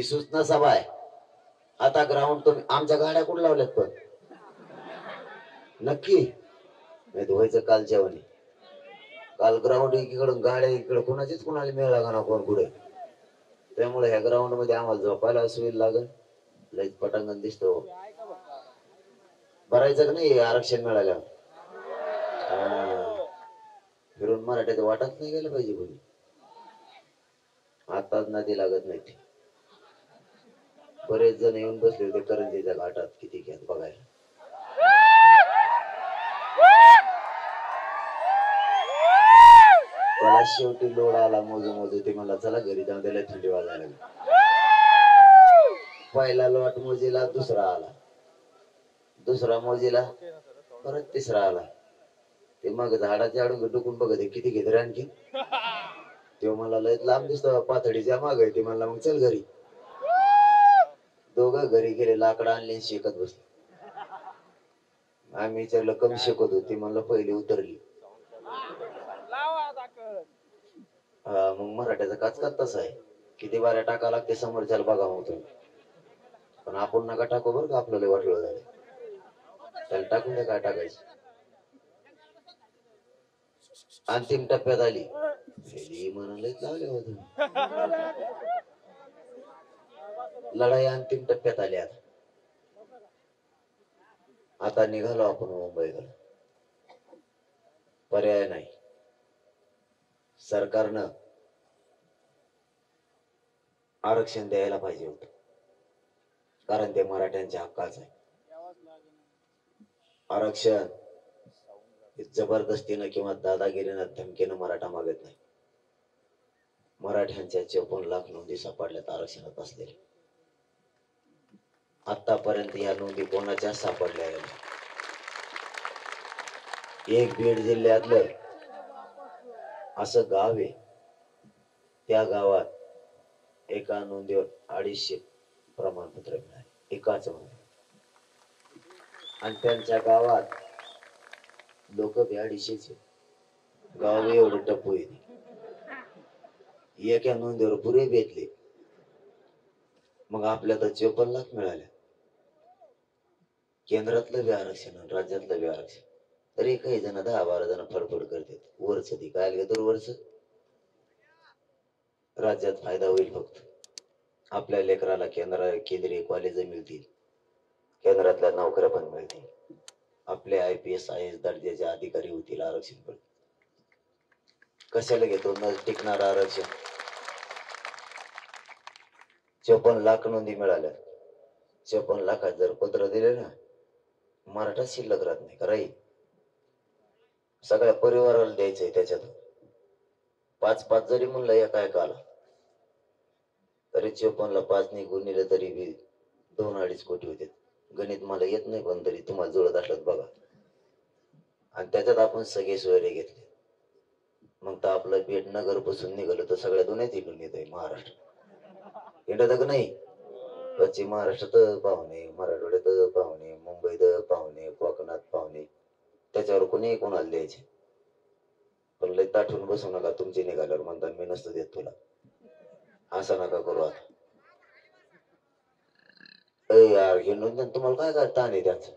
सूचना सभा आहे. आता ग्राउंड तुम्ही आमच्या गाड्या कुठे लावल्यात पण नक्की नाही धुवायचं कालच्या वणी. काल ग्राउंड एकीकडून गाड्या इकडे कोणाचीच कोणाला मेळ लागा ना कोण कुठे. त्यामुळे ह्या ग्राउंड मध्ये आम्हाला झोपायला सुविधा लागल. लई पटांगण दिसतो. भरायचं का नाही आरक्षण मिळाल्यावर फिरून मराठ्याचं वाटत नाही गेलं पाहिजे कोणी. आताच नदी लागत नाही. बरेच जण येऊन बसले होते करंजीच्या घाटात किती घ्यात बघायला. त्याला शेवटी लोड आला मोजू ते मला चला घरी जाऊन त्याला थंडी वाजायला. पहिला लॉट मोजीला दुसरा आला. दुसरा मोजीला परत तिसरा आला. ते मग झाडाच्या आडून डुकून बघत किती घेत रे आणखी. तेव्हा मला लय लांब दिसतो पातळीच्या माग आहे. ते मला मग चल घरी. दोघं घरी गेले. लाकडं आणले शेकत बसले. आम्ही विचारलं कमी शेकत होती. म्हणलं पहिली उतरली. मग मराठ्याचा काचकाच तसा आहे. किती बाऱ्या टाका लागते समोरच्याला बघा होतो. पण आपण नका टाकू बरं का आपल्याला वाटलं झालं. त्याला टाकून द्या काय टाकायचं. अंतिम टप्प्यात आली म्हणालेच लावले होते. लढाई अंतिम टप्प्यात आली. आता निघालो आपण मुंबईकडे. पर्याय नाही. सरकारनं आरक्षण द्यायला पाहिजे होतं. कारण ते मराठ्यांच्या हक्काचं आहे. आरक्षण जबरदस्तीनं किंवा दादागिरीनं धमकीनं मराठा मागत नाही. मराठ्यांच्या 54 लाख नोंदी सापडल्यात आरक्षणात असलेल्या. आतापर्यंत या नोंदी कोणाच्या सापडल्या. एक बीड जिल्ह्यातलं असं गाव आहे. त्या गावात एका नोंदीवर 250 प्रमाणपत्र मिळाले. एकाच नोंदी. आणि त्यांच्या गावात लोक 250 गाव एवढं टप्पू येते. एका नोंदीवर पुरे बेतले. मग आपल्या तर 54 लाख मिळाले. केंद्रातलं बी आरक्षण राज्यातलं बी आरक्षण. तरी काही जण 10-12 जण फडफड करतात. वरच ती काय तर वरच राज्यात फायदा होईल. फक्त आपल्या लेकराला केंद्रीय कॉलेज मिळतील. केंद्रातल्या नोकऱ्या पण मिळतील. आपले IPS IAS दर्जाचे अधिकारी होतील. आरक्षण पण कशाला घेतो न टिकणार आरक्षण. 54 लाख नोंदी मिळाल्या. 54 लाखात जर पत्र दिले ना मराठा शिल्लक राहत नाही. राहील सगळ्या परिवाराला द्यायचंय. त्याच्यात 5-5 जरी म्हणलं एकाला तरी 54 ला 5 निघून नेले तरी 2-2.5 कोटी होते. गणित मला येत नाही पण तरी तुम्हाला जुळत असलं बघा. आणि त्याच्यात आपण सगळे सोयरे घेतले. मग तर आपलं पेट नगर पासून निघालं तर सगळ्या दुनियात इकडून येत आहे. महाराष्ट्र येत का नाही. पश्चिम महाराष्ट्रात पाहुणे, मराठवाड्यात पाहुणे, मुंबईत पाहुणे, कोकणात पाहुणे. त्याच्यावर कोणी कोणाला द्यायचे. पण लय ताठून बसू नका. तुमचे निघाल्यावर म्हणतात मी नसतो देत तुला. असं नका करू. आता यार हे नोंदण तुम्हाला काय काय ताण आहे त्यांचं.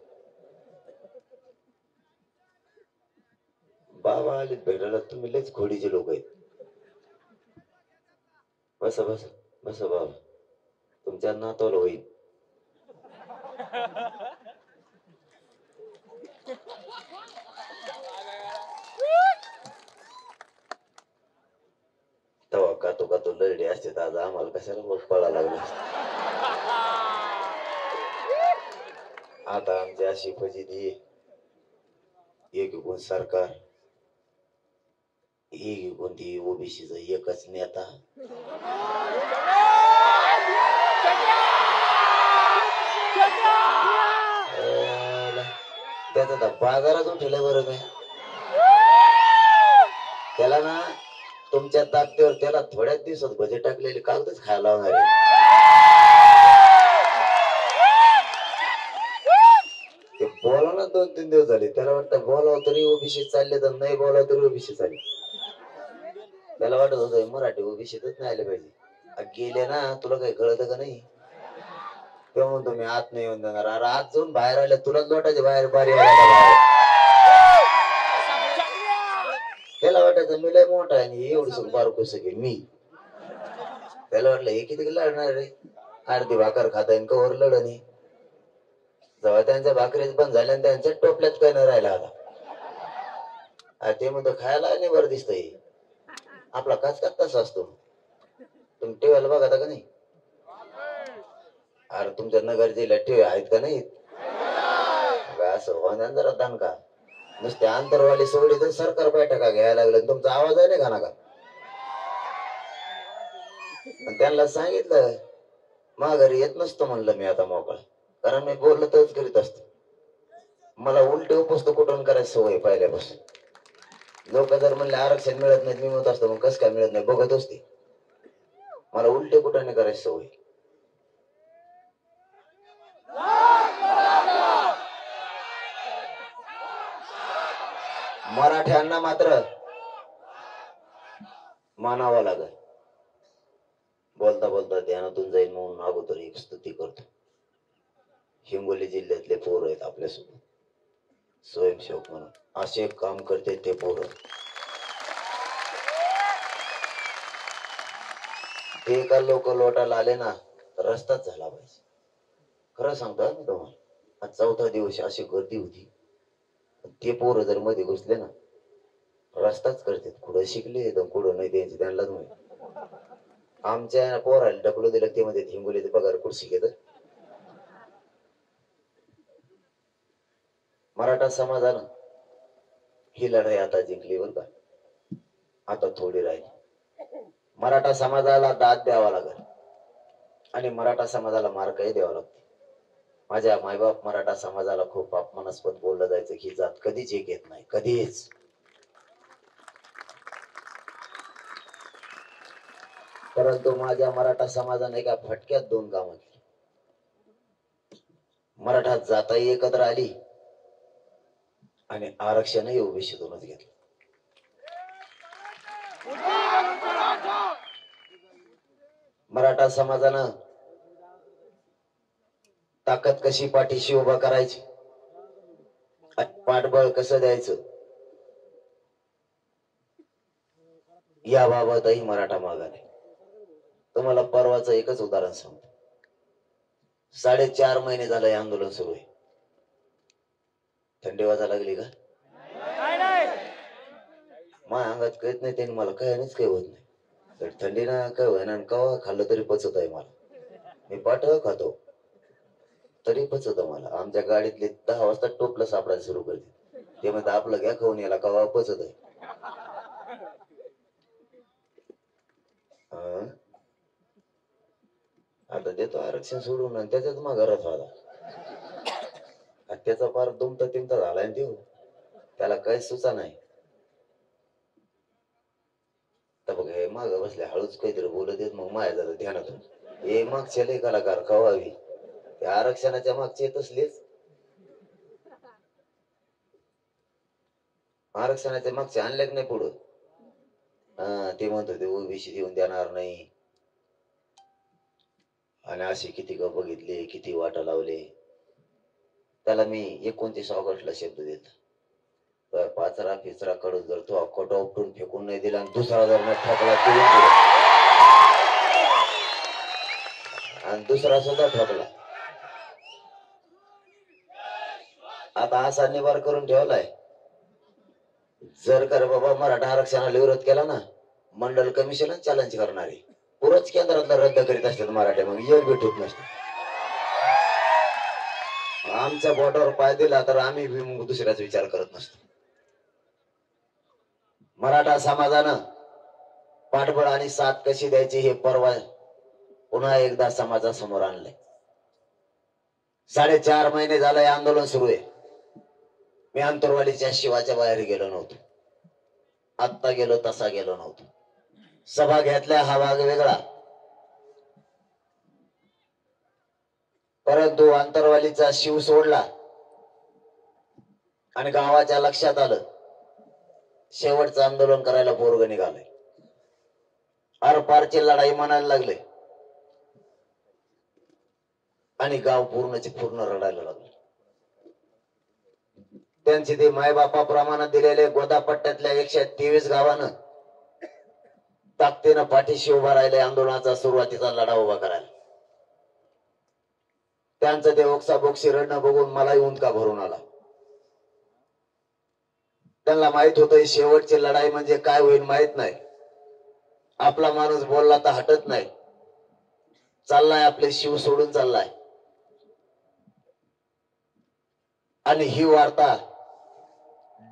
बाबा आले भेटायला. तुम्ही लयच खोडीचे लोक आहेत. बसा बसा बसा बाबा. तुमच्या नातवला होईल. तेव्हा कातो लढे असते. आज आम्हाला कशाला मग पळा लागला. आता आमची अशी फजिती. एक कोण सरकार, एक कोणती ओबीसीचा एकच नेता. त्याचा बाजारात उठले बरं मी. त्याला ना तुमच्या ताकदीवर त्याला थोड्याच दिवसात बजेट टाकलेले कागदच खायला लावणार आहे. ते बोला ना 2-3 दिवस झाले. त्याला वाटतं बोलावं तरी ओबीसी चालले तर नाही बोलावं तरी ओबीसी चालले. त्याला वाटत होतं मराठी ओबीसीतच नाही आले पाहिजे. गेले ना, तुला काही कळत का नाही? तेव्हा म्हणतो मी आत नाही येऊन देणार. अरे आत जाऊन बाहेर आल्या तुलाच लोटायचे बाहेर बारी आल्या का बाहेर? त्याला वाटायचं मी लय मोठा आहे आणि एवढं बारकोस घे मी. त्याला वाटलं हे किती लढणार रे, अर्धी भाकर खाता येईन कवर लढणी. जेव्हा त्यांच्या भाकरीच बंद झाल्या आणि त्यांच्या टोपल्यात काय न राहिला आता. ते म्हणतो खायला नाही बरं दिसतंय. आपला काच तसा असतो. तुम्ही टीव्हीला बघा का नाही? अरे तुमच्या नगर जिल्ह्यात टीव्ही आहेत का नाही? असं होणार जरा दणका. नुसते आंतरवाली सोडली तर सरकार बैठका घ्यायला लागलं. तुमचा आवाज आहे नाही का नका? त्यांना सांगितलं माघारी येत नसतो म्हणलं मी आता मोकळा, कारण मी बोललो तरच करीत असतो. मला उलटे उपसतो कुठून करायची सवय पहिल्यापासून. लोक जर म्हणले आरक्षण मिळत नाही मी म्हणत असतो मग कसं काय मिळत नाही बघत असते. मला उलटे कुठं करायची सवय. मराठ्यांना मात्र मानावं लागल. बोलता बोलता ध्यानातून जाईल म्हणून अगोदर एक स्तुती करतो. हिंगोली जिल्ह्यातले पोर आहेत आपल्यासोबत स्वयंसेवक म्हणून असे एक काम करते ते पोर. ते का लोक लोटायला आले ना रस्ताच झाला पाहिजे. खरं सांगतो मी तुम्हाला, आज चौथा दिवस अशी गर्दी होती. ते पोरं जर मध्ये घुसले ना रस्ताच करते. कुठं शिकले तर कुठं नाही त्यांचे त्यांनाच माहिती. आमच्या पोराला ढकलू दिलं ते मध्ये हिंगोलीचे पगार कुठशी घेत. मराठा समाजानं ही लढाई आता जिंकली बर का. आता थोडी राहिली. मराठा समाजाला दाद द्यावा लागेल आणि मराठा समाजाला मार्कही द्यावा लागतो. माझ्या मायबाप मराठा समाजाला खूप अपमानास्पद बोललं जायचं की जात कधीच एक येत नाही, कधीच. परंतु माझ्या मराठा समाजाने एका फटक्यात दोन कामं केली. मराठा जाताही एकत्र आली आणि आरक्षणही ओबीसीतूनच घेतलं. मराठा समाजानं ताकद कशी पाठीशी उभा करायची, पाठबळ कसं द्यायचं याबाबतही मराठा मागाने. तुम्हाला परवाचं एकच उदाहरण सांगतो. 4.5 महिने झालं हे आंदोलन सुरू आहे. थंडी वाजा लागली का? माझ्या अंगात कळत नाही त्यांनी मला काय नाहीच काही होत नाही. तर थंडी ना काय होईना कवा खाल्लं तरी पचत आहे मला. मी पाठव खातो तरी पचत मला. आमच्या गाडीतले 10 वाजता टोपलं सापडायला सुरू करते. ते म्हणतात आपलं घ्या खाऊन याला कवा पचत आहे. आता देतो आरक्षण सोडून आणि त्याच्यात मग घरात आला. त्याचा फार दुमता तिमता झालाय देऊ. त्याला काही सुचा नाही. तर बघ हे माग बसले हळूच काहीतरी बोलत येत मग माया झालं ध्यानातून. हे मागचे लय कलाकार कवावी त्या आरक्षणाच्या मागचे येत असलेच. आरक्षणाच्या मागचे आणले नाही पुढं. ते म्हणत होते ओबीसी देऊन देणार नाही. आणि असे किती ग बघितले किती वाटा लावले. त्याला मी 29 ऑगस्टला शब्द देतो. पाचरा फिचरा कडून जर तो अक्कोटा उपटून फेकून नाही दिला आणि दुसरा जर न ठोकला आणि दुसरा सुद्धा ठोकला. आता असा निवार करून ठेवलाय जर कर बाबा मराठा आरक्षणाला विरोध केला ना मंडल कमिशन चॅलेंज करणारे पुरच केंद्रातला रद्द करीत असतात मराठा. मग येऊ भेटत नसते. आमच्या बोटावर पाय दिला तर आम्ही दुसऱ्याचा विचार करत नसतो. मराठा समाजानं पाठबळ आणि साथ कशी द्यायची हे परवा पुन्हा एकदा समाजासमोर आणलंय. 4.5 महिने झालंय आंदोलन सुरू आहे. मी अंतरवालीच्या शिवाच्या बाहेर गेलो नव्हतो. आत्ता गेलो तसा गेलो नव्हतो. सभा घेतल्या हा भाग वेगळा. परंतु अंतरवालीचा शिव सोडला आणि गावाच्या लक्षात आलं शेवटचं आंदोलन करायला पोरग निघालंय. आरपारची लढाई म्हणायला लागले. आणि गाव पूर्णचे पूर्ण रडायला लागले. त्यांचे ते मायबापाप्रमाणे दिलेले गोदापट्ट्यातल्या 123 गावानं ताकदीनं पाठीशी उभा राहिले आंदोलनाचा सुरुवातीचा लढा उभा करायला. त्यांचं ते ओक्साबोक्सी रडणं बघून मलाही उंदका भरून आला. त्यांना माहित होतं शेवटची लढाई म्हणजे काय होईल माहित नाही. आपला माणूस बोलला तर हटत नाही. चाललाय आपले शिव सोडून चाललाय. आणि ही वार्ता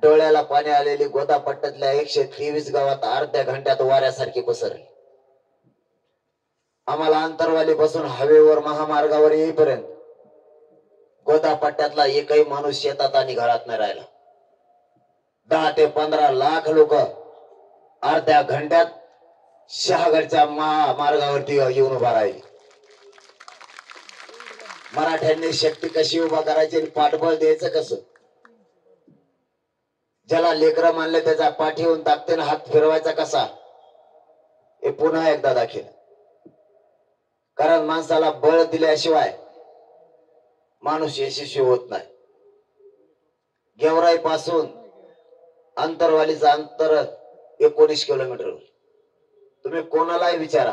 डोळ्याला पाणी आलेली गोदापट्ट्यातल्या 123 गावात अर्ध्या घंट्यात वाऱ्यासारखी पसरली. आम्हाला अंतरवालीपासून हवेवर महामार्गावर येईपर्यंत गोदापट्ट्यातला एकही माणूस शेतात आणि घरात नाही राहिला. 10 ते 15 लाख लोक अर्ध्या घंट्यात शहागडच्या महामार्गावरती येऊन उभा राहिले. मराठ्यांनी शक्ती कशी उभा करायची आणि पाठबळ द्यायचं कसं, ज्याला लेकरं मानले त्याच्या पाठीवरून ताकदीने हात फिरवायचा कसा, हे पुन्हा एकदा दाखल. कारण माणसाला बळ दिल्याशिवाय माणूस यशस्वी होत नाही. गेवराई पासून अंतरवालीचं अंतर 19 किलोमीटर. तुम्ही कोणालाही विचारा,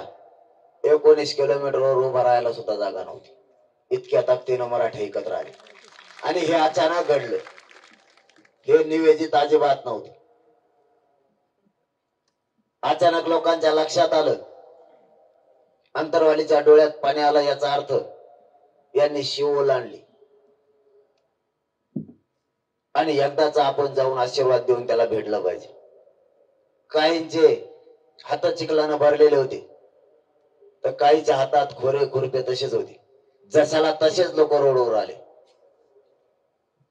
19 किलोमीटरवर उभा राहायला सुद्धा जागा नव्हती. इतक्या ताकदीनं मराठी एकत्र आले. आणि हे अचानक घडलं. हे निवेदित अजिबात नव्हतं. अचानक लोकांच्या लक्षात आलं, अंतरवालीच्या डोळ्यात पाणी आलं. याचा अर्थ यांनी शिव ओलांडली आणि एकदाचा आपण जाऊन आशीर्वाद देऊन त्याला भेटलं पाहिजे. काहींचे हात चिखलानं भरलेले होते, तर काहीच्या हातात खोरे खुरपे तसेच होते. जशाला तसेच लोक रोडवर आले.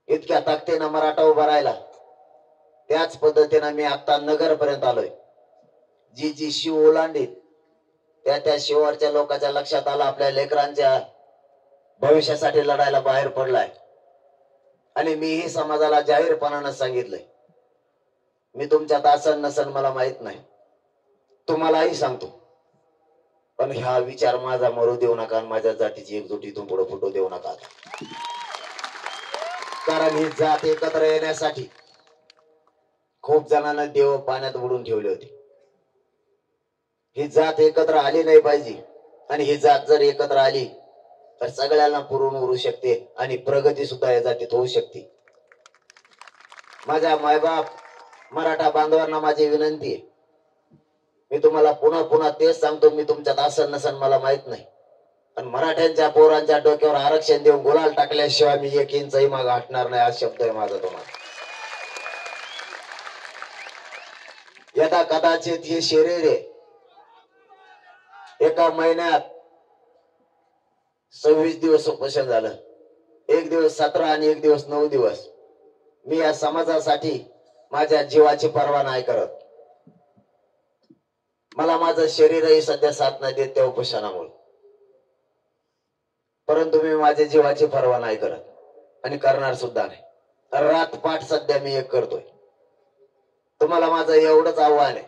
इतक्या ताकदीनं मराठा उभा राहिला. त्याच पद्धतीनं मी आता नगर पर्यंत आलोय. जी जी शिव ओलांडली त्या शिवारच्या लोकांच्या लक्षात आलं, आपल्या लेकरांच्या भविष्यासाठी लढायला बाहेर पडलाय. आणि मीही समाजाला जाहीरपणानं सांगितलंय, मी तुमच्यात आसन नसन मला माहित नाही, तुम्हालाही सांगतो, पण ह्या विचार माझा मरू देऊ नका आणि माझ्या जातीची एकजुट इथून पुढे फुटू देऊ नका. कारण ही जात एकत्र येण्यासाठी खूप जणांना देव पाण्यात बुडून ठेवले होते. ही जात एकत्र आली नाही पाहिजे. आणि ही जात जर एकत्र आली तर सगळ्यांना पुरून उरू शकते आणि प्रगती सुद्धा या जातीत होऊ शकते. माझ्या मायबाप मराठा बांधवांना माझी विनंती आहे, मी तुम्हाला पुन्हा पुन्हा तेच सांगतो, मी तुमच्यात आसन नसन मला माहित नाही, पण मराठ्यांच्या पोरांच्या डोक्यावर आरक्षण देऊन गुलाल टाकल्याशिवाय मी 1 इंचही मागे हटणार नाही. हा शब्द आहे माझा तुम्हाला. यदा कदाचित हे शरीर आहे, एका महिन्यात 26 दिवस उपोषण झालं. 1 दिवस 17 आणि 1 दिवस 9 दिवस. मी या समाजासाठी माझ्या जीवाची पर्वा नाही करत. मला माझं शरीरही सध्या साथ नाही देत त्या उपोषणामुळे, परंतु मी माझ्या जीवाची पर्वा नाही करत आणि करणार सुद्धा नाही. रातपाठ सध्या मी एक करतोय. तुम्हाला माझं एवढंच आव्हान आहे,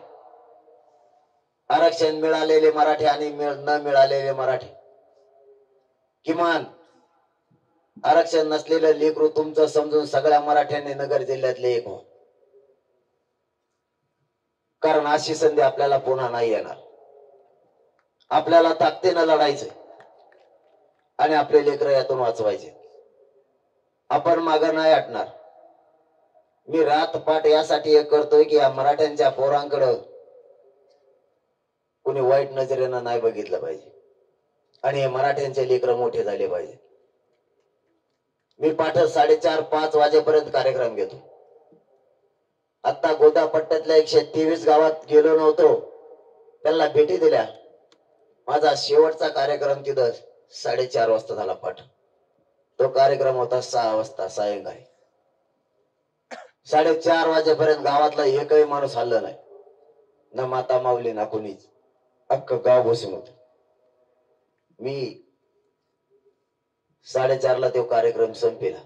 आरक्षण मिळालेले मराठी आणि न मिळालेले मराठी, किमान आरक्षण नसलेलं लेकरू तुमचं समजून सगळ्या मराठ्यांनी नगर जिल्ह्यातले एक हो. कारण अशी संधी आपल्याला पुन्हा नाही येणार. आपल्याला ताकदीनं लढायचं आणि आपले लेकर यातून वाचवायचे. आपण मागं नाही हटणार. मी रातपाट यासाठी एक करतोय की या मराठ्यांच्या पोरांकडं कोणी वाईट नजरेनं नाही बघितलं पाहिजे आणि हे मराठ्यांचे लेकर मोठे झाले पाहिजे. मी पाठ 4:30-5 वाजेपर्यंत कार्यक्रम घेतो. आता गोदापट्ट्यातल्या 123 गावात गेलो नव्हतो, त्यांना भेटी दिल्या. माझा शेवटचा कार्यक्रम तिथं 4:30 वाजता झाला पाठ. तो कार्यक्रम होता 6 वाजता सायंकाळी. 4:30 वाजेपर्यंत गावातला एकही माणूस हल्ला नाही, ना माता माऊली ना कोणीच. अख्खं गाव बसून होत. मी 4:30 ला तो कार्यक्रम संपेला.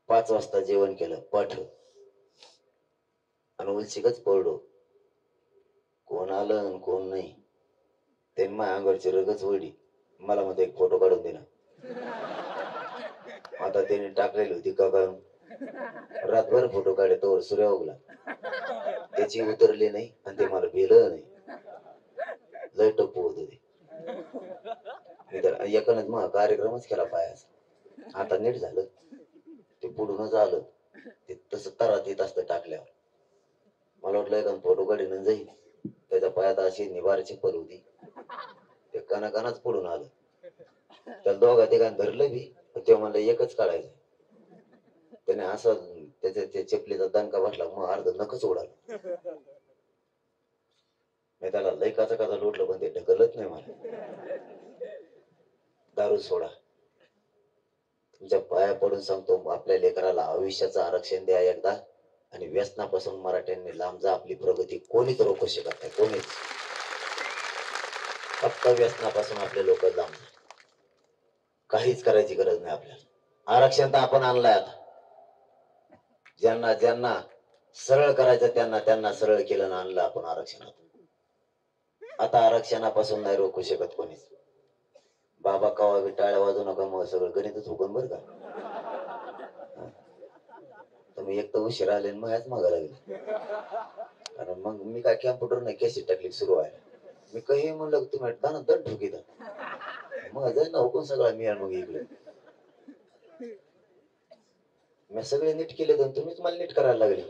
5 वाजता जेवण केलं पाठ आणि उलशिकच पडलो. कोण आलं आणि कोण नाही, त्यांनी माझ्या अंगावरची रगच वडी. मला मध्ये एक फोटो काढून दे ना. आता त्याने टाकलेली होती का रातभर फोटो काढे तोवर सूर्य उगला, त्याची उतरली नाही आणि ते मला भेलं नाही. लय टप्पू होत ते. मी तर एकानच मग कार्यक्रमच केला पायाचा. आता नीट झालं, ते पुढूनच आलं, ते तसं तरात येत असतं टाकल्यावर. मला वाटलं एका फोटो काढीन जाईल, त्याच्या पायात अशी निवार चप्पल होती, ते कणाकणाच पडून आलं. त्या दोघा तिघांनी धरलं बी, ते म्हणलं एकच काढायचं. त्याने असं त्याच्या त्या चपलीचा दणका बसला, मग अर्ध नखच उडालं. मी त्याला लय काचा काचा लोटलं, पण ते ढकलत नाही मला. दारू सोडा. तुमच्या पाया पडून सांगतो, आपल्या लेकराला आयुष्याचं आरक्षण द्या एकदा, आणि व्यसनापासून मराठ्यांनी लांब जा. आपली प्रगती कोणीच रोखू शकत नाही, कोणीच. फक्त व्यसनापासून आपले लोक लांब जा. काहीच करायची गरज नाही आपल्याला. आरक्षण तर आपण आणलंय आता. ज्यांना ज्यांना सरळ करायचं त्यांना त्यांना सरळ केलं ना, आणलं आपण आरक्षणात. आता आरक्षणापासून नाही रोखू शकत कोणीच. बाबा कवा बी टाळ्या वाजू नका, मग सगळं गणितच हुकून बरं का. तुम्ही एक तर उशीर आले, मग ह्याच मागा लागेल. कारण मग मी काय कॅम्प्युटर नाही कॅसेट टाकली सुरू आहे. मी काही म्हणलं तुम्ही ना दर ठोकीत मग जाईल ना हुकून सगळा मिळाल. मग इकडे मी सगळे नीट केले, तर तुम्हीच मला नीट करायला लागले.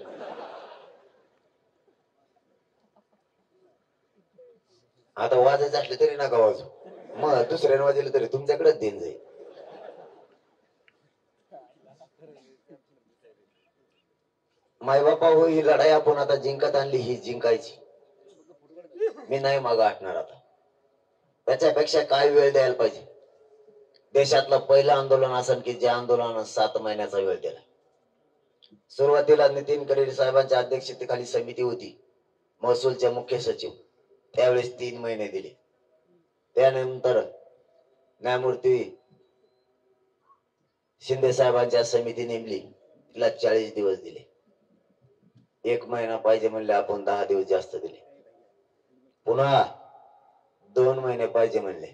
आता वाजायचं असले तरी नका वाजू, मग दुसऱ्याने वाजले तरी तुमच्याकडेच देईन जाईल. मायबापा हो, ही लढाई आपण आता जिंकत आणली, ही जिंकायची. मी नाही मागं हटणार आता. त्याच्यापेक्षा काय वेळ द्यायला पाहिजे. देशातलं पहिलं आंदोलन असेल की जे आंदोलन 7 महिन्याचा वेळ दिला. सुरुवातीला नितीन गडकरी साहेबांच्या अध्यक्षतेखाली समिती होती, महसूलचे मुख्य सचिव, त्यावेळेस 3 महिने दिले. त्यानंतर न्यायमूर्ती शिंदे साहेबांच्या समिती नेमली, तिला 40 दिवस दिले. 1 महिना पाहिजे म्हणले, आपण 10 दिवस जास्त दिले. पुन्हा 2 महिने पाहिजे म्हणले,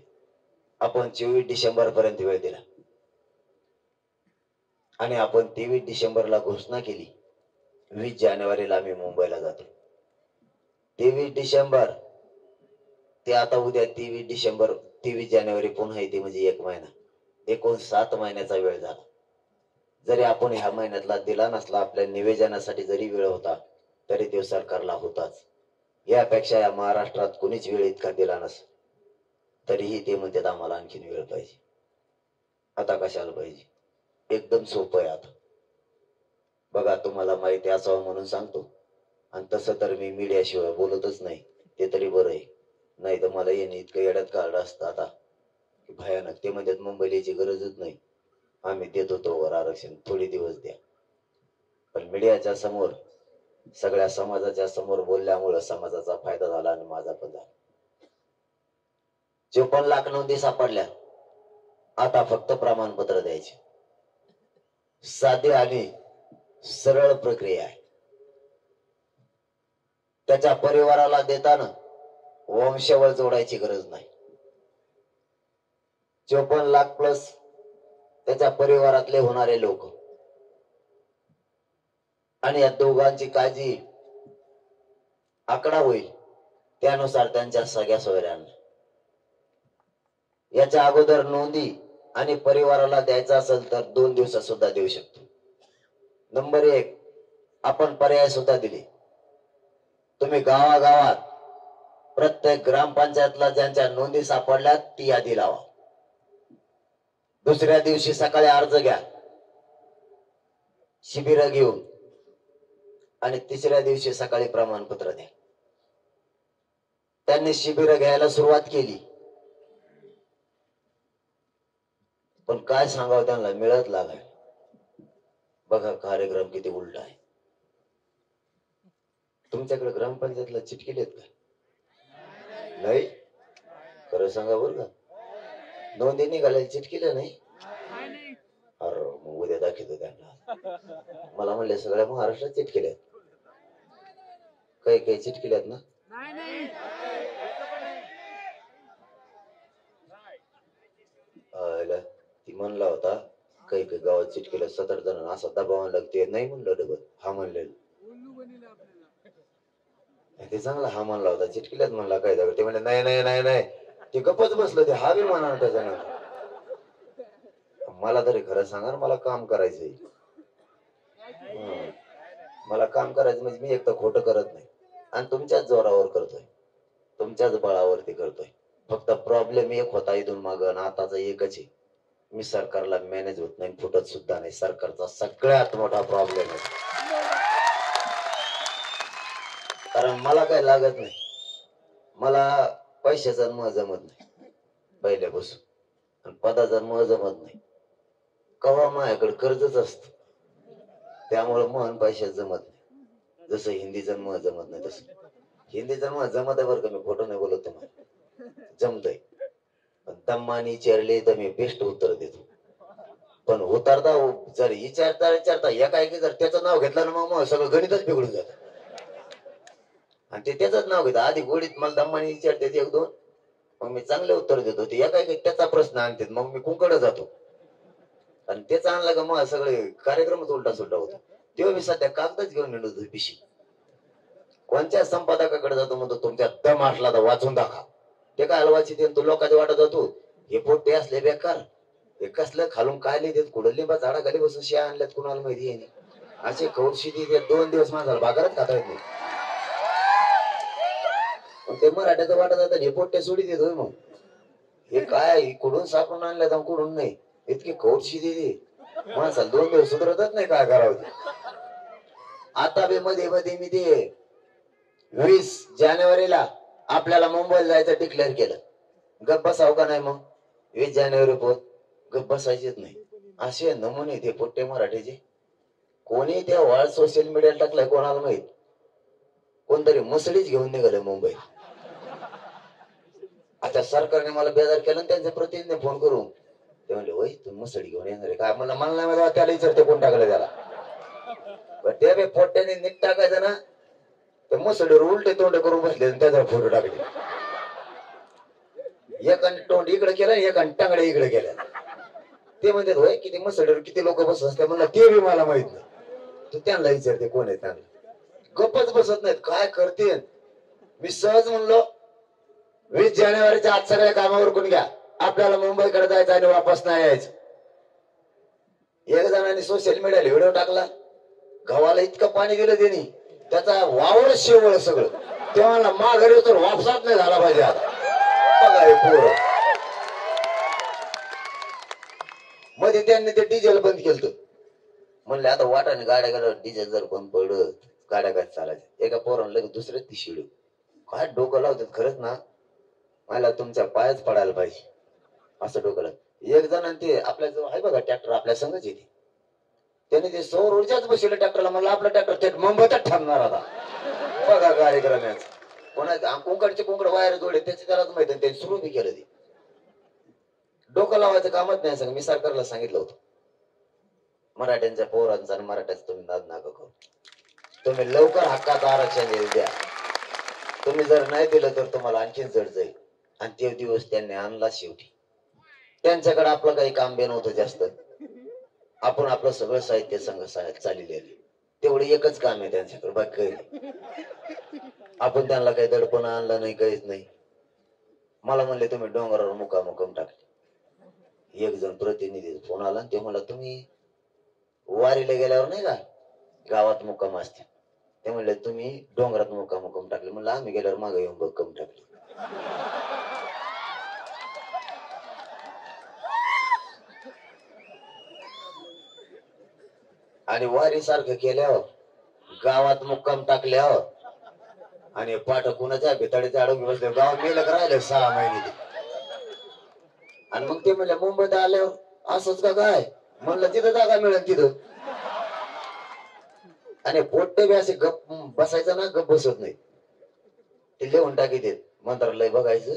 आपण 24 डिसेंबर पर्यंत वेळ दिला. आणि आपण 23 डिसेंबरला घोषणा केली, 20 जानेवारीला आम्ही मुंबईला जातो. 23 डिसेंबर ते आता उद्या 23 डिसेंबर, 23 जानेवारी पुन्हा येते, म्हणजे 1 महिना, एकूण 7 महिन्याचा वेळ झाला. जरी आपण ह्या महिन्यातला दिला नसला, आपल्या निवेदनासाठी जरी वेळ होता, तरी तो सरकारला होताच. यापेक्षा या महाराष्ट्रात कोणीच वेळ इतका दिला नस, तरीही ते म्हणतात आम्हाला आणखीन वेळ पाहिजे. आता कशाला पाहिजे? एकदम सोपं आहे. आता बघा, तुम्हाला माहिती असावं म्हणून सांगतो, आणि तसं तर मी मीडियाशिवाय बोलतच नाही, ते तरी बरं आहे. नाही तर मला येणे इतकं येड्यात काढलं असतं आता भयानक. ते म्हणतात मुंबईला यायची गरजच नाही, आम्ही देतो तोवर आरक्षण, थोडे दिवस द्या. पण मीडियाच्या समोर, सगळ्या समाजाच्या समोर बोलल्यामुळे समाजाचा फायदा झाला आणि माझा पण झाला. 54 लाख नोंदी सापडल्या. आता फक्त प्रमाणपत्र द्यायचे. साधी आणि सरळ प्रक्रिया आहे. त्याच्या परिवाराला देताना वंशावळ जोडायची गरज नाही. 54 लाख प्लस त्याच्या परिवारातले होणारे लोक, आणि या दोघांची काळजी आकडा होईल त्यानुसार त्यांच्या सगळ्या सोयऱ्यांना. याच्या अगोदर नोंदी आणि परिवाराला द्यायचा असेल तर 2 दिवसात सुद्धा देऊ शकतो. नंबर 1, आपण पर्याय सुद्धा दिले. तुम्ही गावागावात प्रत्येक ग्रामपंचायतला ज्यांच्या नोंदी सापडल्यात ती यादी लावा. दुसऱ्या दिवशी सकाळी अर्ज घ्या, शिबिर घेऊन, आणि तिसऱ्या दिवशी सकाळी प्रमाणपत्र द्या. त्यांनी शिबिर घ्यायला सुरुवात केली, पण काय सांगावं त्यांना, मिळत लागाय. बघा कार्यक्रम किती उलटा आहे. तुमच्याकडे ग्रामपंचायतला चिटकिलेत का? नाही, खरं सांगा बरं का. नोंदी निघालेल्या चिटकिल्या नाही. अरे मग उद्या दाखवतो त्यांना. मला म्हणले सगळ्या महाराष्ट्रात चिटकिल्यात. काही काही चिटकिल्यात ना. ती म्हणला होता काही काही गावात चिटकेला 7-8 जण असा दबाव लागते नाही म्हणलं डबल हा म्हणलेलं ते चांगला हा म्हणला होता चिटकिल्यात म्हणला काय जागा ते म्हणले नाही नाही नाही नाही ते गप्पच बसलं ते हा बी म्हणा त्याच्यानंतर मला तरी खरं सांगा मला काम करायचंय मला काम करायचं म्हणजे मी एक तर खोटं करत नाही आणि तुमच्याच जोरावर करतोय तुमच्याच बळावरती करतोय फक्त प्रॉब्लेम एक होता इथून माग आताचा एकच आहे मी सरकारला मॅनेज होत नाही फुटत सुद्धा नाही सरकारचा सगळ्यात मोठा प्रॉब्लेम आहे कारण मला काय लागत नाही मला पैशाचा मह जमत नाही पहिल्यापासून आणि पदाचा मह जमत नाही कवा माझ्याकडे कर्जच असत त्यामुळे मन पैशात जमत नाही जसं हिंदीचा मह जमत नाही तसं हिंदीचा मह जमत आहे बरं का मी खोटं नाही बोलत तुम्हाला जमतय दम्मानी विचारले तर मी बेस्ट उत्तर देतो पण उतरता जर विचारता एका एकी जर त्याचं नाव घेतलं ना मग सगळं गणितच बिघडून जात आणि ते त्याच नाव घेतात आधी गोडीत मला दम्मानी विचारते एक दोन मग मी चांगले उत्तर देतो ते एका एक त्याचा प्रश्न आणते मग मी कुंकडे जातो आणि तेच आणलं का मग सगळे कार्यक्रमच उलटा सुलटा होता तेव्हा मी सध्या कागदच घेऊन निघतो पिशी कोणत्या संपादकाकडे जातो म्हणतो तुमच्या दम असला तर वाचून दाखवा ते काय हलवायची तू लोकांच्या वाटत जातो हे पोट ते असले बेकार हे कसलं खालून काय लिहितात कुठं लिंबा झाडा खाली बसून शिया आणल्यात कुणाला माहिती आहे असे कौरशी ते 2 दिवस माझा बाजारात खाता येत नाही ते मराठ्याचं वाटत जातात हे पोट्टे सोडी देतोय मग हे काय कुठून सापडून आणल्या तर कुठून नाही इतकी कौरशी दिली माणसाला 2 दिवस सुधरतच नाही काय करावं आता बी मध्ये मध्ये मी ते 20 जानेवारीला आपल्याला मुंबईला जायचं डिक्लेअर केलं गप बसाव का नाही मग 20 जानेवारी पोत गप बसायचेच नाही असे नमुने ते पोट्टे मराठीचे कोणी त्या वाळ सोशल मीडियाला टाकलाय कोणाला माहित कोणतरी मुसळीच घेऊन निघाले मुंबई आता सरकारने मला बेजार केलं त्यांचे प्रतिनिधी फोन करून ते म्हणले होय तू मुसळी घेऊन येणार काय मला नाही मला त्याला विचारते कोण टाकलं त्याला ते बी पोट्ट्याने नीट टाकायचं ना तर मुसळीवर उलटे तोंड करून बसले त्याचा फोटो टाकले एकाने तोंड इकडे केलं एकाने टांगड्या इकडे केल्या ते म्हणतात होय किती मुसळीवर किती लोक बसत असते म्हणलं ते बी मला माहित नाही तू त्यांना विचारते कोण आहे त्यांना गप्पच बसत नाहीत काय करते मी सहज म्हणलो 20 जानेवारीच्या आज सगळ्या कामावर कोण घ्या आपल्याला मुंबईकडे जायचं आणि वापस नाही यायचं एक जणांनी सोशल मीडियाला व्हिडिओ टाकला गव्हाला इतकं पाणी गेलं त्यांनी त्याचा वावर शेवळ सगळं तेव्हा माघारी तर वापसात नाही झाला पाहिजे आता बघा हे पोरं मध्ये त्यांनी ते डिझेल बंद केलं म्हणले आता वाटाने गाड्या गेल्या डिझेल जर बंद पडलं गाड्या काय चालायच्या एका पोरानं लगेच दुसऱ्याच ती शिडू काय डोकं लावतात खरंच ना मला तुमच्या पायच पडायला पाहिजे असं डोकं लावत एक जण ते आपल्या जवळ आहे बघा ट्रॅक्टर आपल्या संघच येते त्याने ते सौर ऊर्जाच बसवलं ट्रॅक्टरला म्हणलं आपला ट्रॅक्टर थेट मुंबईतच ठरणार आता बघा कार्यक्रम कोणा कुंकडचे कुंकड वायर जोडले त्याचे त्यालाच माहिती त्यांनी सुरू बी केलं ते डोकं लावायचं कामच नाही सांग मी सरकारला सांगितलं होतं मराठ्यांच्या पोरांचा आणि मराठ्याचं तुम्ही नाद नाका करू तुम्ही लवकर हक्काचं आरक्षण द्या तुम्ही जर नाही दिलं तर तुम्हाला आणखीन जड जाईल आणि ते दिवस त्यांनी आणला शेवटी त्यांच्याकडे आपलं काही काम बे नव्हतं जास्त आपण आपलं सगळं साहित्य संघ चालले तेवढं एकच काम आहे त्यांच्याकडे बाकी काही नाही आपण त्यांना काही दडपण आणलं नाही काहीच नाही मला म्हणले तुम्ही डोंगरावर मुकामुकम टाकले एक जण प्रतिनिधी फोन आला ते म्हणला तुम्ही वारीला गेल्यावर नाही का गावात मुक्काम असते ते म्हणले तुम्ही डोंगरात मुक्काम टाकले म्हणलं आम्ही गेल्यावर मागे येऊन मुक्काम टाकले आणि वारी सारखं केल्यावर गावात मुक्काम टाकल्यावर आणि पाठ कुणाच्या भिताडीच्या अडोगी बसले गाव मेलं राहिलं 6 महिने आणि मग ते म्हणले मुंबईत आल्यावर असंच का काय म्हणलं तिथं जागा मिळेल तिथं आणि पोट्टे बी असे गप बसायचं ना गप बसत नाही ते लिहून टाकी देत मंत्रालय बघायचं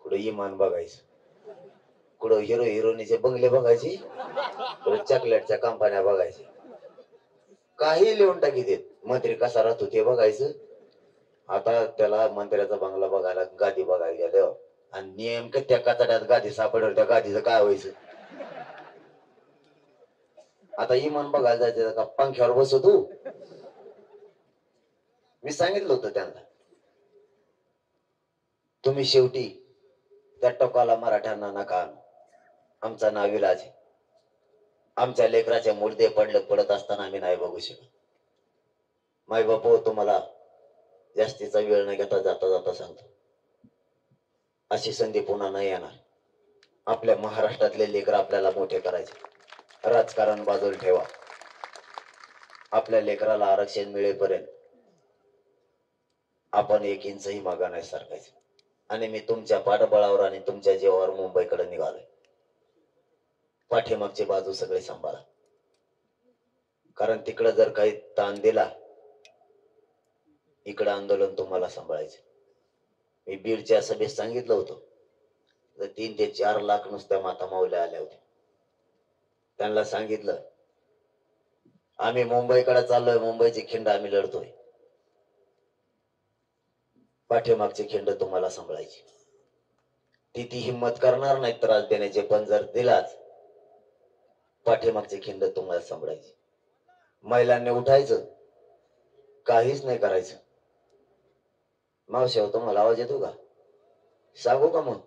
कुठं इमान बघायचं कुठं हिरो हिरोनीचे बंगले बघायचे कुठं चॉकलेटच्या कंपन्या बघायचे काही लिहून टाकी देत मंत्री कसा राहतो ते बघायचं आता त्याला मंत्र्याचा बंगला बघायला गादी बघायला गेल्यावर आणि नेमकं त्या कचाड्यात गादी सापडवर त्या गादीचं काय व्हायचं. आता इमान बघायला जायचं का पंख्यावर बसव तू. मी सांगितलं होतं त्यांना, तुम्ही शेवटी त्या टोकाला मराठ्यांना नका आणू. आमचा नाविलाज आहे. आमच्या लेकराच्या मुडदे पडत असताना आम्ही नाही बघू शकत. माय बापू, तुम्हाला जास्तीचा वेळ न घेता जाता जाता सांगतो, अशी संधी पुन्हा नाही येणार. आपल्या महाराष्ट्रातले लेकर आपल्याला मोठे करायचे. राजकारण बाजूला ठेवा. आपल्या लेकराला आरक्षण मिळेपर्यंत आपण एक इंचही मागा नाही सारखायचं. आणि मी तुमच्या पाठबळावर आणि तुमच्या जीवावर मुंबईकडे निघालोय. पाठीमागची बाजू सगळे सांभाळा, कारण तिकडं जर काही ताण दिला, इकडं आंदोलन तुम्हाला सांभाळायचं. मी बीडच्या सभेत सांगितलं होतं, 3 ते 4 लाख नुसत्या माता माऊल्या आल्या होत्या. त्यांना सांगितलं, आम्ही मुंबईकडे चाललोय, मुंबईची खिंड आम्ही लढतोय. पाठीमागची खिंड तुम्हाला सांभाळायची. ती हिंमत करणार नाही त्रास देण्याचे, पण जर दिलाच, पाठीमागची खिंड तुम्हाला सांभाळायची. महिलांनी उठायचं, काहीच नाही करायचं. मावशी, तुम्हाला आवाज येतो का? सांगू का मग?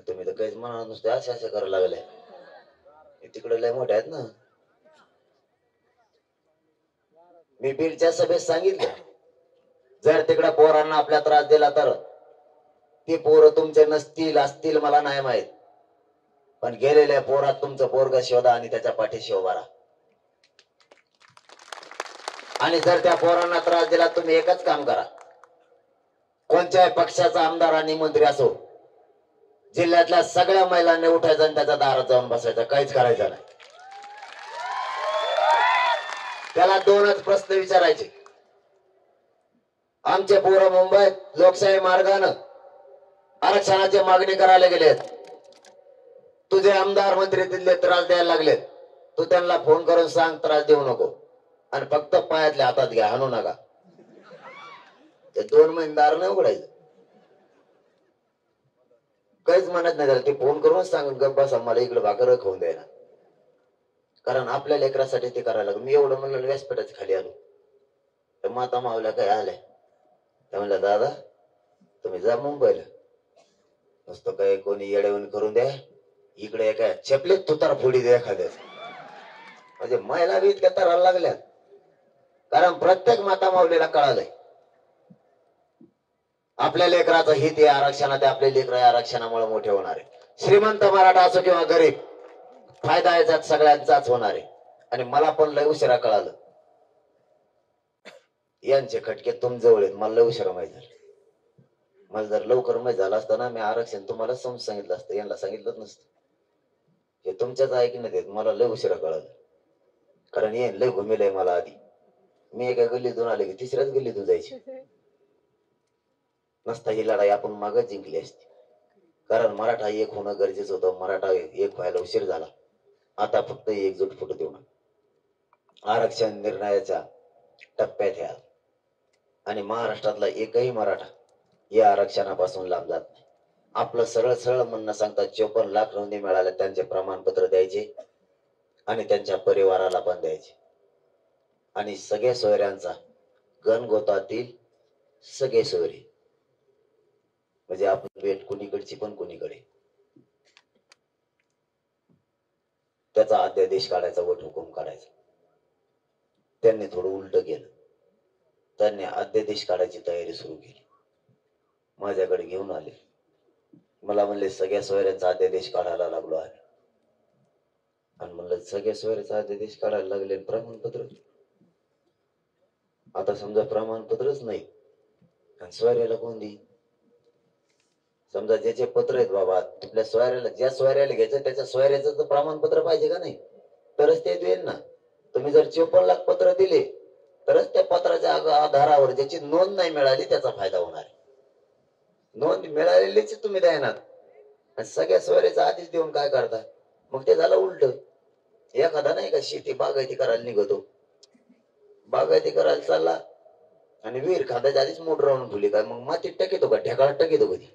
तुम्ही तर काहीच म्हणा, नुसते अशा करायला लागले. तिकडे लय मोठे आहेत ना. मी बीडच्या सभेत सांगितलं, जर तिकडे पोरांना आपल्या त्रास दिला तर ती पोरं तुमचे नसतील असतील मला नाही माहित, पण गेलेल्या पोरात तुमचं पोरग शोधा आणि त्याच्या पाठीशी उभा राहा. आणि जर त्या पोरांना त्रास दिला, तुम्ही एकच काम करा, कोणत्याही पक्षाचा आमदार आणि मंत्री असो, जिल्ह्यातल्या सगळ्या महिलांनी उठायचं आणि त्याच्या दारात जाऊन बसायचं. काहीच करायचं नाही. त्याला 2च प्रश्न विचारायचे. आमचे पोरं मुंबईत लोकशाही मार्गानं आरक्षणाची मागणी करायला गेलेत, तुझे आमदार मंत्री तिथले त्रास द्यायला लागलेत, तू त्यांना फोन करून सांग त्रास देऊ नको, आणि फक्त पायातल्या हातात घ्या, हाणू नका. ते 2 महिने दार नाही उघडायचं. काहीच म्हणत नाही त्याला, ते फोन करून सांग गप्प बसा, मला इकडे भाकर खाऊन द्यायला. कारण आपल्या लेकरासाठी ते करायला लागलं. मी एवढं म्हणलं, व्यासपीठाच्या खाली आलो, तर माता मावल्या काय आल्या. त्या म्हणल्या, दादा तुम्ही जा मुंबईला, नुसतं काय कोणी येडेवून करून द्या, इकडे काय चपलेत तुतार फोडी द्या एखाद्या. म्हणजे महिला बी इतक्या तराला लागल्या, कारण प्रत्येक माता माऊलीला कळालंय आपल्या लेकराचं हित आहे आरक्षणात. आपले लेकर आरक्षणामुळे मोठे होणार आहे. श्रीमंत मराठा असो किंवा गरीब, फायदा याच्यात सगळ्यांचाच होणार आहे. आणि मला पण लय उशिरा कळालं, यांचे खटके तुम जवळ आहेत. मला लय उशिरा माहित झालं. मला जर लवकर माहित झालं असतं ना, मी आरक्षण तुम्हाला समजून सांगितलं असतं, यांना सांगितलंच नसतं. हे तुमच्याच ऐकण्यात येत. मला लय उशिरा कळालं, कारण हे लय घुमेलय मला आधी. मी एका गल्लीतून आले की 3ऱ्याच गल्लीतून जायची. नसता ही लढाई आपण मागच जिंकली असती, कारण मराठा एक होणं गरजेचं होतं. मराठा एक व्हायला उशीर झाला. आता फक्त एकजूट फुटू देऊ नका. आरक्षण निर्णयाच्या टप्प्यात या, आणि महाराष्ट्रातला एकही मराठा या आरक्षणापासून लांब जात नाही. आपलं सरळ सरळ म्हणणं सांगतात, 54 लाख नोंदी मिळाल्या, त्यांचे प्रमाणपत्र द्यायचे आणि त्यांच्या परिवाराला पण द्यायचे. आणि सगळ्या सोयऱ्यांचा गणगोतातील सगळे सोयरे, म्हणजे आपण भेट कुणीकडची पण कुणीकडे, त्याचा अध्यादेश काढायचा, वट हुकूम काढायचा. त्यांनी थोडं उलट केलं. त्यांनी अध्यादेश काढायची तयारी सुरू केली. माझ्याकडे घेऊन आले, मला म्हणले सगळ्या सोयऱ्यांचा अध्यादेश काढायला लागलो आहे. आणि म्हणलं सगळ्या सोयऱ्याचा अध्यादेश काढायला लागले, प्रमाणपत्र आता समजा प्रमाणपत्रच नाही, आणि सोयऱ्याला कोण देईल? समजा ज्याचे पत्र आहेत बाबा, आपल्या सोयऱ्याला, ज्या सोयऱ्याला घ्यायचं त्याच्या सोयऱ्याचं तर प्रमाणपत्र पाहिजे का नाही, तरच ते देईल ना. तुम्ही जर 54 लाख पत्र दिले, तरच त्या पत्राच्या आधारावर ज्याची नोंद नाही मिळाली त्याचा फायदा होणार आहे. नोंद मिळालेलीच तुम्ही देणार, आणि सगळ्या सोयऱ्याचा आधीच देऊन काय करता? मग ते झालं उलट. एखादा नाही का शेती बागायती करायला निघतो, बागायती करायला चालला आणि विहीर खांद्याच्या आधीच मोटर राहून फुली, काय मग मातीत टाकीतो का, ढेकाळात टाकीतो कधी?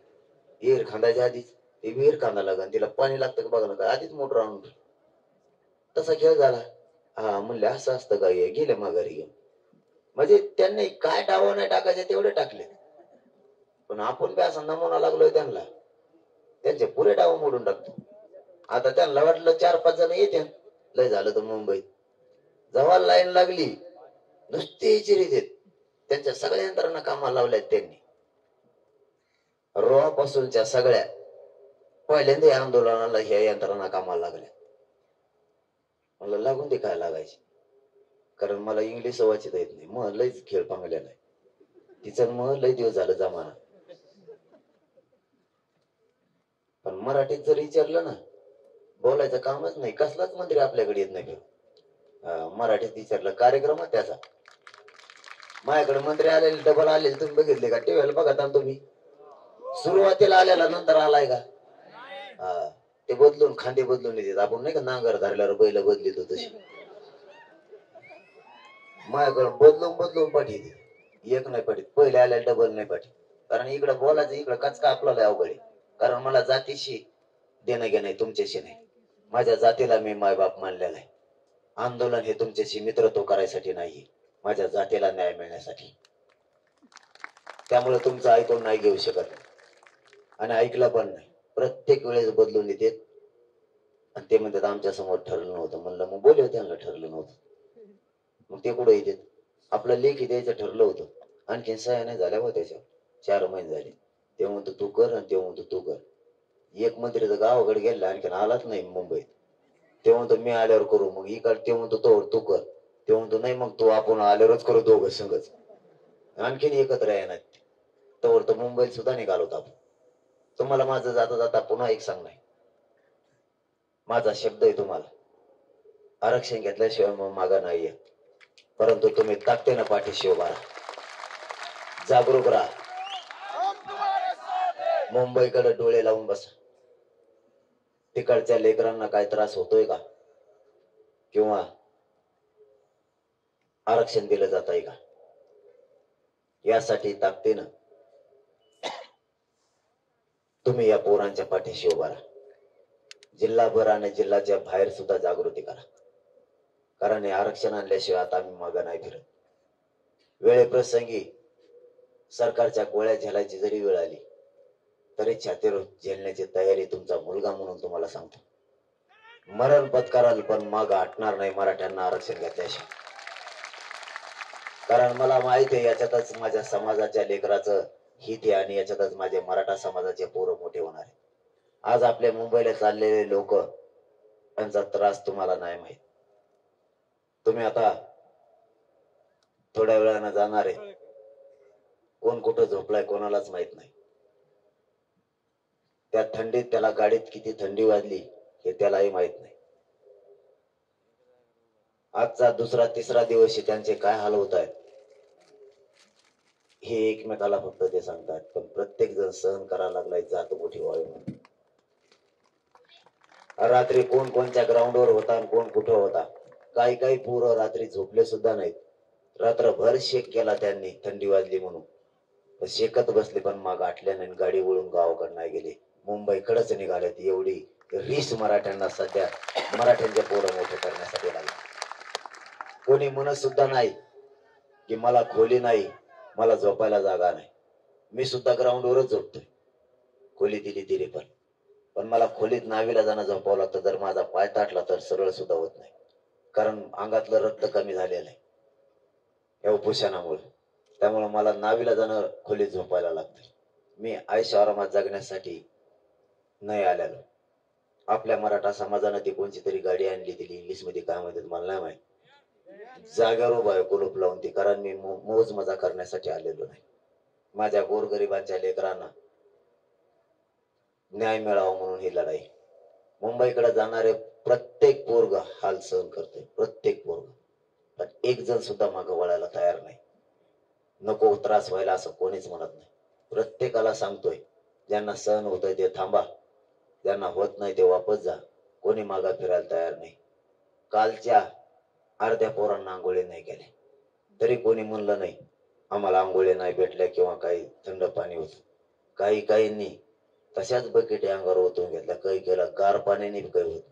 विहीर खांदायच्या आधीच ती विहीर खांदा लागन, तिला पाणी लागतं का बघा ना, आधीच मोटर आणून तसा खेळ झाला. हा म्हणले असं असतं का, हे गेले माघारी घेऊन. म्हणजे त्यांनी काय डाव नाही टाकायचे तेवढे टाकले, पण आपण बी असा नमुना लागलोय त्यांना, त्यांचे पुरे डाव मोडून टाकतो. आता त्यांना वाटलं 4-5 जण येते, लय झालं तर मुंबईत जेव्हा लाईन लागली नुसते चिरीत येत. त्यांच्या सगळ्या यंत्रणा कामाला लावल्यात त्यांनी, रोहापासूनच्या सगळ्या. पहिल्यांदा या आंदोलनाला ह्या यंत्रणा कामाला लागल्या. मला लागून ते काय लागायचे, कारण मला इंग्लिश वाचित येत नाही, मग लयच खेळ पांगल्या नाही तिचं, मग लय दिवस झालं जमाना. पण मराठीत जर विचारलं ना, बोलायचं कामच नाही, कसलाच मंत्री आपल्याकडे येत नाही. मराठीत विचारलं कार्यक्रम त्याचा. माझ्याकडे मंत्री आलेले डबल आलेले तुम्ही बघितले का, टीव्हीला बघा तुम्ही. सुरुवातीला आलेला नंतर आलाय का? हा, ते बदलून खांदे बदलून येतात. आपण नाही का नांगर धरल्यावर बैल बदलितो तशी, माझ्याकडे बदलून बदलून पाठीत. एक नाही पाठीत, पहिले आल्याला डबल नाही पाठीत. कारण इकडं बोलायचं, इकडं कचका आपल्याला अवघड आहे. कारण मला जातीशी देणं घेणं आहे, तुमच्याशी नाही. माझ्या जातीला मी मायबाप मानलेला आहे. आंदोलन हे तुमच्याशी मित्रत्व करायसाठी नाही, माझ्या जातीला न्याय मिळण्यासाठी. त्यामुळे तुमचं ऐकून नाही घेऊ शकत, आणि ऐकलं पण नाही. प्रत्येक वेळेस बदलून येते, आणि ते म्हणतात आमच्या समोर ठरलं नव्हतं. म्हणलं मग बोलव, त्यांना ठरलं नव्हतं, मग ते कुठे येतात? आपलं लेखी द्यायचं ठरलं होतं, आणखीन सह्या नाही झाल्या हो त्याच्यावर. 4 महिने झाले. ते म्हणतो तू कर, आणि ते म्हणतो तू कर. एक मंत्री तर गावाकडे गेला, आणखीन आलाच नाही मुंबईत. ते म्हणतो मी आल्यावर करू, मग इकडे ते म्हणतो तो तू कर, ते म्हणतो नाही मग तू आपण आल्यावरच करू दोघं संगच. आणखीन एकत्र येणार तोवर तर मुंबईत सुद्धा निघालो आपण. तुम्हाला माझं जाता जाता पुन्हा एक सांग नाही, माझा शब्द आहे तुम्हाला, आरक्षण घेतल्याशिवाय मग मागा नाहीये. परंतु तुम्ही ताकदीनं पाठीशी उभा राहा, जागरूक राहा. मुंबईकडे डोळे लावून बसा. तिकडच्या लेकरांना काय त्रास होतोय का, किंवा आरक्षण दिलं जात आहे का, यासाठी ताकदीनं तुम्ही या पोरांच्या पाठीशी उभा राहा. जिल्हाभर आणि जिल्ह्याच्या बाहेर सुद्धा जागृती करा, कारण हे आरक्षण आणल्याशिवाय आता आम्ही मागं नाही फिरत. वेळेप्रसंगी सरकारच्या गोळ्या झेलायची जरी वेळ आली तरी छातीवर झेलण्याची तयारी तुमचा मुलगा म्हणून तुम्हाला सांगतो. मरण पत्कराल पण माग हटणार नाही मराठ्यांना आरक्षण घेतल्याशिवाय. कारण मला माहित आहे याच्यातच माझ्या समाजाच्या लेकराचं हित आहे, आणि याच्यातच माझे मराठा समाजाचे पोरं मोठे होणार आहे. आज आपल्या मुंबईला चाललेले लोक, त्यांचा त्रास तुम्हाला नाही माहित. तुम्ही आता थोड्या वेळानं जाणार आहे, कोण कुठं झोपलाय कोणालाच माहित नाही. त्या थंडीत त्याला गाडीत किती थंडी वाजली हे त्यालाही माहित नाही. आजचा दुसरा तिसरा दिवस त्यांचे काय हाल होत आहेत हे एकमेकाला फक्त ते सांगतात, पण प्रत्येक जण सहन करायला लागलाय जात मोठी व्हावी म्हणून. रात्री कोण कोणत्या ग्राउंडवर होता आणि कोण कुठं होता. काही काही पोरं रात्री झोपले सुद्धा नाहीत, रात्रभर शेक केला त्यांनी थंडी वाजली म्हणून. शेकत बसले, पण मग आटल्या नाही, गाडी वळून गावाकडे नाही गेले, मुंबईकडेच निघालेत. एवढी रीस मराठ्यांना सध्या मराठ्यांच्या पोरं मोठे करण्यासाठी लागले. कोणी म्हणत सुद्धा नाही की मला खोली नाही, मला झोपायला जागा नाही. मी सुद्धा ग्राउंडवरच झोपतोय, खोली दिली तरी पण मला खोलीत नावीला जाणं झोपावं लागतं. जर माझा पाय ताटला तर सरळ सुद्धा होत नाही, कारण अंगातलं रक्त कमी झालेलं आहे या उपोषणामुळे. त्यामुळे मला नावीला जाणं खोलीत झोपायला लागतं. मी आयुष्य आरामात जगण्यासाठी नाही आलेलो. आपल्या मराठा समाजानं ती कोणती तरी गाडी आणली, तिला इंग्लिश मध्ये काय म्हणतात मला नाही माहित, जाग्यावर उभा आहे कुलूप लावून ती. कारण मी मोज मजा करण्यासाठी आलेलो नाही. माझ्या गोरगरिबांच्या लेकरांना न्याय मिळावा म्हणून ही लढाई. मुंबईकडे जाणारे प्रत्येक पोरग हाल सहन करते, प्रत्येक पोरग, पण एक जण सुद्धा मागं वळायला तयार नाही. नको त्रास व्हायला असं कोणीच म्हणत नाही. प्रत्येकाला सांगतोय, ज्यांना सहन होतंय ते थांबा, ज्यांना होत नाही ते वापस जा. कोणी मागा फिरायला तयार नाही. कालच्या अर्ध्या पोरांना आंघोळी नाही केले तरी कोणी म्हणलं नाही आम्हाला आंघोळी नाही भेटल्या किंवा काही थंड पाणी होत. काही काहींनी तशाच बकेटी अंगावर ओतून घेतल्या, काही केलं गार पाण्याने काही होत नाही.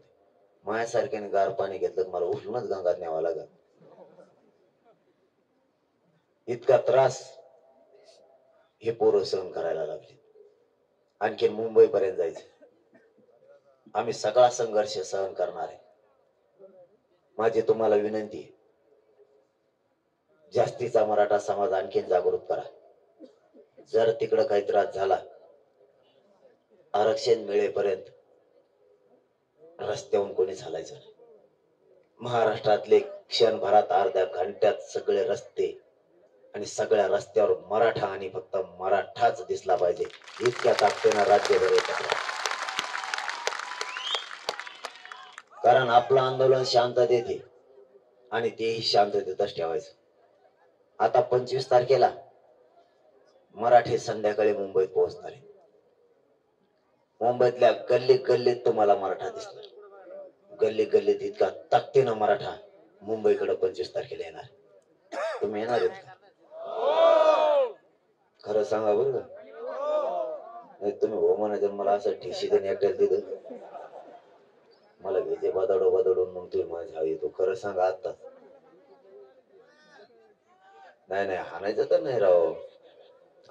माझ्यासारख्याने गार पाणी घेतलं की मला उठूनच गंगात न्यावं लागत. इतका त्रास हे पोरं सहन करायला लागले. आणखीन मुंबई पर्यंत जायचं. आम्ही सगळा संघर्ष सहन करणार आहे. माझी तुम्हाला विनंती आहे, जास्तीचा मराठा समाज आणखीन जागृत करा. जर तिकडं काही त्रास झाला, आरक्षण मिळेपर्यंत रस्त्यावरून कोणी चालायचं नाही. महाराष्ट्रातले क्षणभरात अर्ध्या घंट्यात सगळे रस्ते आणि सगळ्या रस्त्यावर मराठा आणि फक्त मराठाच दिसला पाहिजे. इतक्या ताकदीनं राज्यभर येतात. कारण आपलं आंदोलन शांततेत आहे आणि तेही शांततेतच ठेवायचं. आता 25 तारखेला मराठी संध्याकाळी मुंबईत पोहोचणार आहे. मुंबईतल्या गल्ली गल्लीत तुम्हाला मराठा दिसणार. गल्ली गल्लीत इतका ताकदीनं मराठा मुंबईकडे 25 तारखेला येणार. तुम्ही येणार आहेत का? खरं सांगा बरं का. नाही तुम्ही हो म्हणायचं मला असं ठेशी देणे एकट्याला तिथं मला घ्यायचे बदाडून मग तुम्ही माझ्या येतो. खरं सांगा आता. नाही नाही हाणायचं तर नाही राव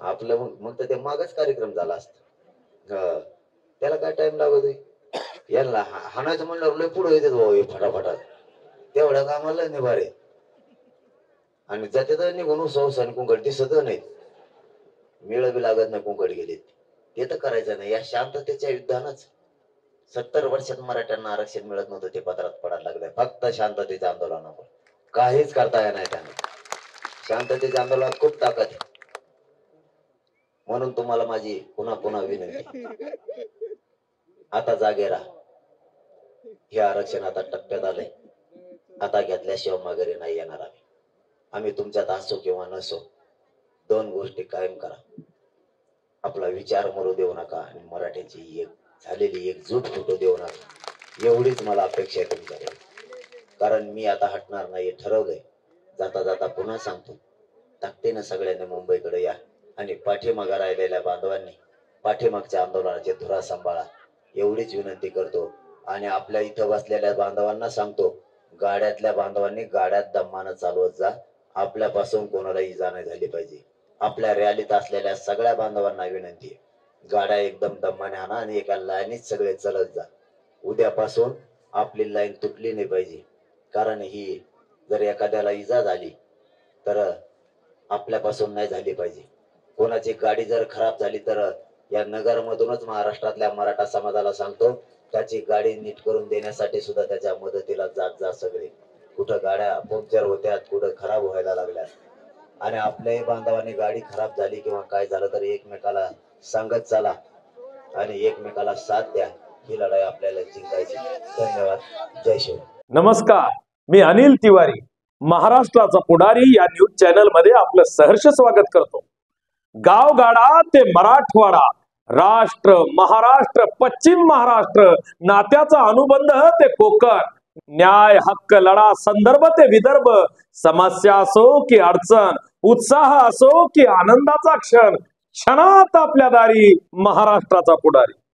आपलं. मग तर ते मागच कार्यक्रम झाला असता. त्याला काय टाइम लागत यांना हाणायचं म्हणल्यावर लय पुढे येतात भाऊ फटाफटात. तेवढ्या कामाला निभारे आणि जाते तर निघून सौस आणि कुंकड दिसत नाही. मेळ बी लागत नाही कुंकड गेले ते तर करायचं नाही. या शांततेच्या युद्धानच 70 वर्षात मराठ्यांना आरक्षण मिळत नव्हतं. ते पत्रात पडायला लागलंय फक्त शांततेच्या आंदोलनावर. काहीच करता येणार नाही त्यांना. शांततेच्या आंदोलनात खूप ताकद आहे. म्हणून तुम्हाला माझी पुन्हा पुन्हा विनंती, आता जागे राहा. हे आरक्षण आता टप्प्यात आलंय. आता घेतल्याशिवाय माघारी नाही येणार. आम्ही तुमच्यात असो किंवा नसो, 2 गोष्टी कायम करा. आपला विचार मरू देऊ नका आणि मराठ्याची एक झालेली एकजूट फुटू देऊ नका. एवढीच मला अपेक्षा आहे तुमच्याकडे. कारण मी आता हटणार नाही ठरवलंय. जाता जाता पुन्हा सांगतो, ताकदीनं सगळ्यांनी मुंबईकडे या आणि पाठीमागे राहिलेल्या बांधवांनी पाठीमागच्या आंदोलनाची धुरा सांभाळा. एवढीच विनंती करतो. आणि आपल्या इथं बसलेल्या बांधवांना सांगतो, गाड्यातल्या बांधवांनी गाड्यात दमानं चालवत जा. आपल्यापासून कोणाला इजा नाही झाली पाहिजे. आपल्या रॅलीत असलेल्या सगळ्या बांधवांना विनंती आहे, गाड्या एकदम दमाने आणा आणि एका लाईनीत सगळे चलत जा. उद्यापासून आपली लाईन तुटली नाही पाहिजे. कारण ही जर एखाद्याला इजा झाली तर आपल्यापासून नाही झाली पाहिजे. कोणाची गाडी जर खराब झाली तर या नगर मधूनच महाराष्ट्रातल्या मराठा समाजाला सांगतो, त्याची गाडी नीट करून देण्यासाठी सुद्धा त्याच्या मदतीला जात जा. सगळे कुठं गाड्या पंक्चर होत्यात, कुठं खराब व्हायला लागल्या. आणि आपल्याही बांधवांनी गाडी खराब झाली किंवा काय झालं तर एकमेकाला सांगत चला आणि एकमेकाला साथ द्या. ही लढाई आपल्याला जिंकायची. धन्यवाद. जय शिव. नमस्कार, मी अनिल तिवारी, महाराष्ट्राचा पुढारी या न्यूज चॅनल मध्ये आपलं सहर्ष स्वागत करतो. गावगाडा ते मराठवाडा, राष्ट्र महाराष्ट्र पश्चिम महाराष्ट्र, नात्याचा अनुबंध ते कोकण, न्याय हक्क लढा संदर्भ ते विदर्भ, समस्या असो की अडचण, उत्साह असो की आनंदाचा क्षण, क्षणात आपल्या दारी महाराष्ट्राचा पुढारी.